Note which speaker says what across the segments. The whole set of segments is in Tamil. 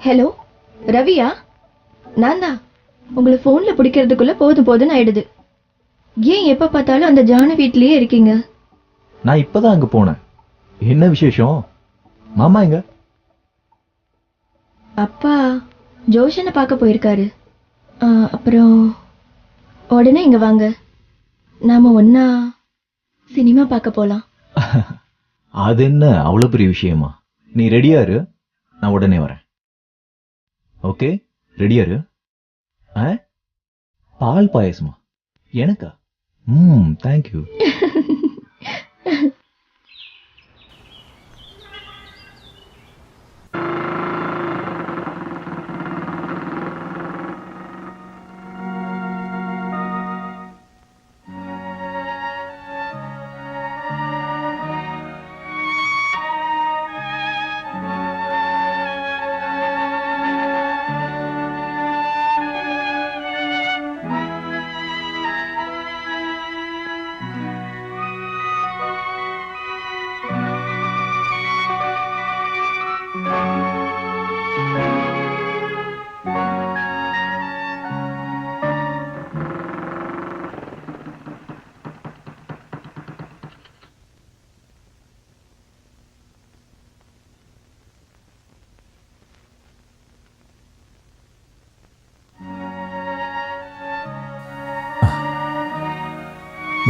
Speaker 1: ஹலோ ரவியா, நான் தான். உங்களை ஃபோனில் பிடிக்கிறதுக்குள்ள போதுன்னு ஆயிடுது. ஏன் எப்போ பார்த்தாலும் அந்த ஜானு வீட்லேயே இருக்கீங்க?
Speaker 2: நான் இப்பதான் அங்க போனேன். என்ன விசேஷம்? மாமா எங்க?
Speaker 1: அப்பா ஜோஷனை பார்க்க போயிருக்காரு. அப்புறம் உடனே இங்க வாங்க, நாம ஒன்னா சினிமா பார்க்க போலாம்.
Speaker 2: அது என்ன அவ்வளவு பெரிய விஷயமா? நீ ரெடியா இரு, நான் உடனே வரேன். ஓகே, ரெடியா இரு. பால் பாயசமா? எனக்கா? தேங்க்யூ.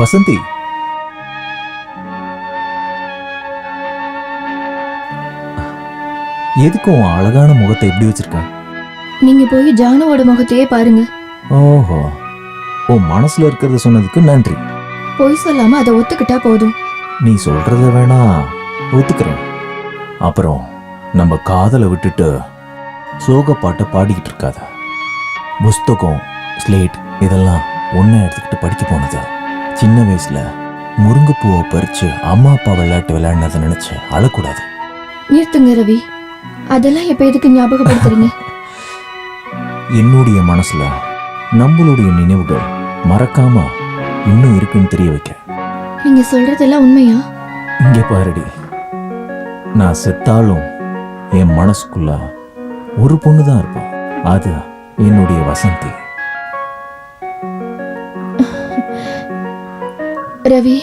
Speaker 3: வசந்தி, எதுக்கும் அழகான முகத்தை எப்படி வச்சிருக்க?
Speaker 1: நீங்க போய் ஜானுவோட முகத்தையே பாருங்க.
Speaker 3: ஓஹோ, உன் மனசுல இருக்கிறத சொன்னதுக்கு நன்றி.
Speaker 1: பொய் சொல்லாம அதை ஒத்துக்கிட்டா போதும்.
Speaker 3: நீ சொல்றத வேணா ஒத்துக்கிறேன். அப்புறம் நம்ம காதலை விட்டுட்டு சோக பாட்டை பாடிக்கிட்டு இருக்காத. புஸ்தகம், ஸ்லேட் இதெல்லாம் ஒன்ன எடுத்துக்கிட்டு படிக்க போனது. சின்ன வயசுல முருங்கைப்பூவை பறிச்சு அம்மா அப்பா விளையாடினதை நினைச்சு அழக்கூடாது.
Speaker 1: நிறுத்துங்க ரவி, அதெல்லாம் இப்ப எதுக்கு ஞாபகப்படுத்துறீங்க?
Speaker 3: என்னுடைய மனசுல நம்மளுடைய நினைவுகள் மறக்காம இன்னும் இருக்குன்னு தெரிய வைக்க.
Speaker 1: நீங்க சொல்றதெல்லாம் உண்மையா?
Speaker 3: இங்க பாருடி, நான் செத்தாலும் என் மனசுக்குள்ள ஒரு பொண்ணுதான் இருப்பா. அது என்னுடைய வசந்தி.
Speaker 1: ரவி,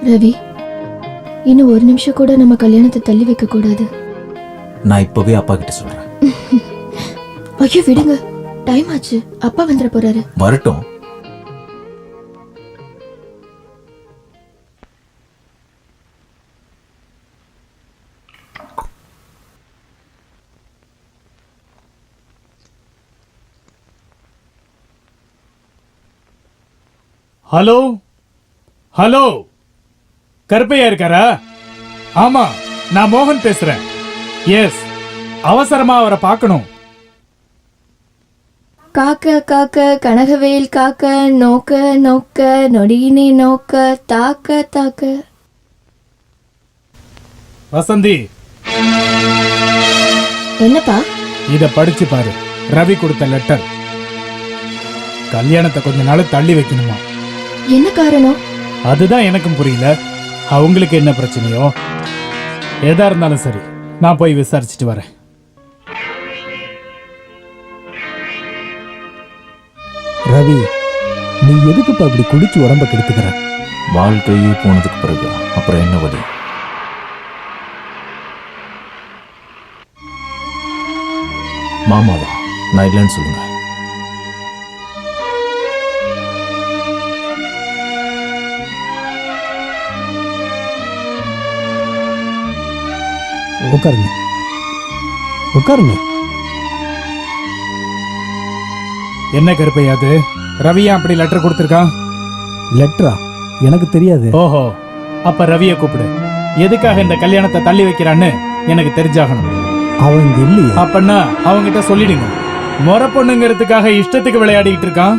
Speaker 1: ரவி, இன்னும் ஒரு நிமிஷம் கூட நம்ம கல்யாணத்தை தள்ளி வைக்க கூடாது.
Speaker 3: நான் இப்பவே அப்பா கிட்ட சொல்றேன்.
Speaker 1: ஐயோ விடுங்க, டைம் ஆச்சு. அப்பா வந்துட போறாரு.
Speaker 3: வரட்டும்.
Speaker 4: ஹலோ ஹலோ, கருப்பையா இருக்காரா? ஆமா, நான் மோகன் பேசுறேன். எஸ், அவசரமா அவரை பார்க்கணும்.
Speaker 1: காக்க காக்க கனகவேல் காக்க, நோக்க நோக்க நொடியினை நோக்க, தாக்க தாக்க.
Speaker 4: வசந்தி,
Speaker 1: என்னப்பா?
Speaker 4: இத படிச்சு பாரு. ரவி கொடுத்த லெட்டர். கல்யாணத்தை கொஞ்ச நாள் தள்ளி வைக்கணுமா?
Speaker 1: என்ன காரணம்?
Speaker 4: அதுதான் எனக்கும் புரியல. அவங்களுக்கு என்ன பிரச்சனையோ? எதா இருந்தாலும் சரி, நான் போய் விசாரிச்சுட்டு வரேன்.
Speaker 5: ரவி, நீ எதுக்குப்பா இப்படி குடிச்சு உடம்ப கெடுத்துக்கிற?
Speaker 3: வாழ்க்கையே போனதுக்கு பிறகு அப்புறம் என்ன வழி? மாமாவா? நான் இல்லைன்னு சொல்லுங்க.
Speaker 5: உட்காருங்க உட்காருங்க.
Speaker 4: என்ன கருப்பையா அது? ரவியா அப்படி லெட்டர் கொடுத்துருக்கான்?
Speaker 5: லெட்டரா? எனக்கு தெரியாது.
Speaker 4: ஓஹோ, அப்ப ரவிய கூப்பிடு. எதுக்காக இந்த கல்யாணத்தை தள்ளி வைக்கிறான்னு எனக்கு தெரிஞ்சாகணும்.
Speaker 5: அவன் இங்க இல்லையே.
Speaker 4: அப்பன்னா அவங்கிட்ட சொல்லிடுங்க. முறை பொண்ணுங்கிறதுக்காக இஷ்டத்துக்கு விளையாடிட்டு இருக்கான்.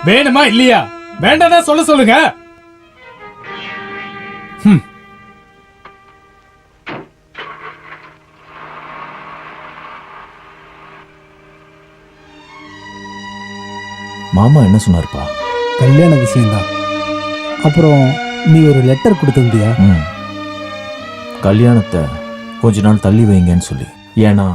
Speaker 4: வேணுமா இல்லையா? வேண்டாம்னா சொல்லுங்க.
Speaker 3: மாமா என்ன சொன்னார்ப்பா?
Speaker 5: கல்யாண விஷயம்தான். அப்புறம் நீ ஒரு லெட்டர் கொடுத்திருந்தியா?
Speaker 3: கல்யாணத்தை கொஞ்ச நாள் தள்ளி வைங்கன்னு சொல்லி. ஏன்னா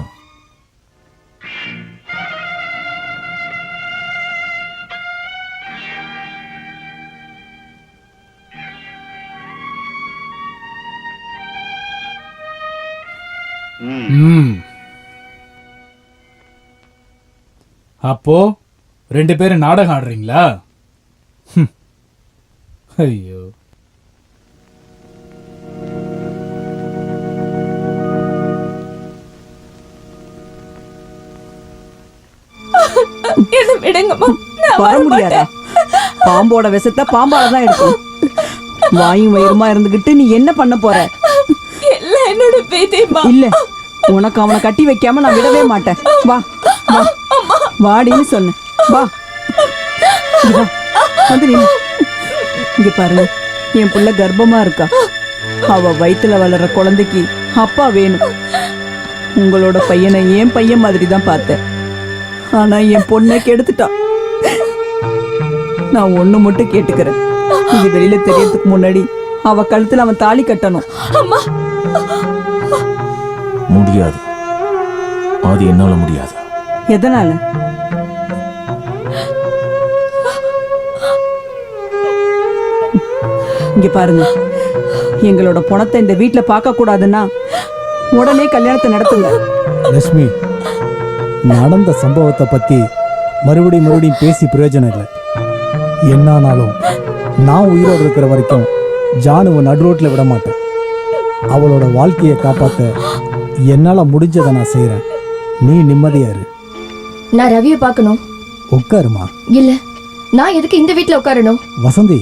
Speaker 4: அப்போ 2 பேரும் நாடகம் ஆடுறீங்களா? ஐயோ,
Speaker 6: என்ன விடுங்கம்மா.
Speaker 7: வர முடியாதா? பாம்போட விஷத்தை பாம்பால தான் எடுக்கும். வாயும் வயிறுமா இருந்துகிட்டு நீ என்ன பண்ண போற?
Speaker 6: எல்லாம் என்னோட பேதைமா.
Speaker 7: இல்ல, உனக்கு அவனை கட்டி வைக்காம நான் விடவே மாட்டேன். வா வா, வாடின்னு சொன்ன. வா, இங்க வா. வந்து நில்லு. இங்க பாருங்க, என் புள்ள கர்ப்பமா இருக்கா. அவ வயித்துல வளர்ற குழந்தைக்கு அப்பா வேணும். உங்களோட பையனை என் பையன் மாதிரி தான் பார்த்தேன். ஆனா என் பொண்ணை கெடுத்துட்டான். நான் ஒண்ணு மட்டும் கேட்டுக்கிறேன். இது வெளியில தெரியறதுக்கு முன்னாடி அவ கழுத்துல அவன் தாலி கட்டணும்.
Speaker 3: முடியாது. அது என்னால முடியாது.
Speaker 7: எதனால? இங்க பாருங்க, எங்களோட பணத்தை இந்த வீட்டுல பார்க்க கூடாதுன்னா உடனே கல்யாணத்தை நடத்துங்க.
Speaker 5: லட்சுமி, நடந்த சம்பவத்தை பத்தி மறுபடியும் பேசி பிரயோஜனம் இல்லை. என்னானாலும் நான் உயிரோடு இருக்கிற வரைக்கும் ஜானுவை நடு ரோட்ல விட மாட்டேன். அவளோட வாழ்க்கையை காப்பாற்ற என்னால முடிஞ்சதை நான் செய்யறேன். நீ நிம்மதியா இரு.
Speaker 1: நான் ரவியை பார்க்கணும்.
Speaker 5: உட்காருமா.
Speaker 1: இல்ல, நான் எதுக்கு இந்த வீட்ல உட்காரணும்?
Speaker 5: வசந்தி,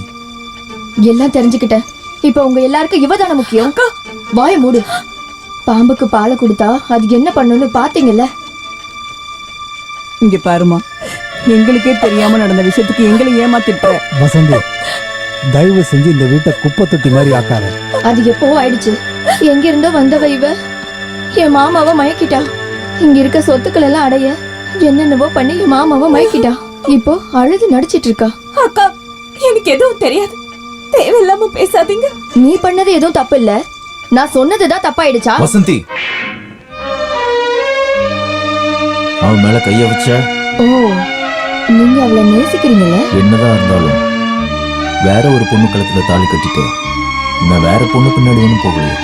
Speaker 1: எல்லாம் தெரிஞ்சுக்கிட்டேன். இப்ப உங்க எல்லாருக்கும் இவதான முக்கியம். வாய மூடு. பாம்புக்கு பாலை கொடுத்தா அது என்ன பண்ணுன்னு பாத்தீங்கல்ல?
Speaker 7: இங்க பாருமா, எங்களுக்கே தெரியாம நடந்த விஷயத்துக்கு எங்களை ஏமாத்திட்ட.
Speaker 5: வசந்தி, தயவு செஞ்சு இந்த வீட்டை குப்பை தொட்டி மாதிரி ஆக்காத.
Speaker 1: அது எப்போ ஆயிடுச்சு. எங்க இருந்தோ வந்தவ இவ என் மாமாவை மயக்கிட்டா. இங்க இருக்க சொத்துக்கள் எல்லாம் அடைய என்னென்னவோ பண்ணி என் மாமாவை மயக்கிட்டா. இப்போ அழுது நடிச்சிட்டு இருக்கா.
Speaker 6: அக்கா, எனக்கு எதுவும் தெரியாது. தேவையில்லாம பேசாதீங்க.
Speaker 1: நீ பண்ணது எதுவும் தப்பு இல்ல. நான் சொன்னதுதான் தப்பாயிடுச்சா?
Speaker 3: வசந்தி, அவன் மேல கைய வச்ச.
Speaker 1: ஓ, நீங்க அவளை நேசிக்கிறீங்கல்ல?
Speaker 3: என்னதான் இருந்தாலும் வேற ஒரு பொண்ணு கழுத்துல தாலி கட்டிட்டு நான் வேற பொண்ணு பின்னாடி ஒன்னும் போகலையே.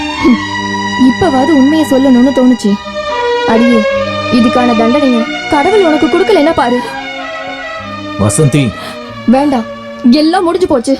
Speaker 1: இப்பவாது உண்மையை சொல்லணும்னு தோணுச்சு. அடியே, இதுக்கான தண்டனைய கடவுள் உனக்கு கொடுக்கலன்னா பாரு.
Speaker 3: வசந்தி,
Speaker 1: வேண்டாம், எல்லாம் முடிஞ்சு போச்சு.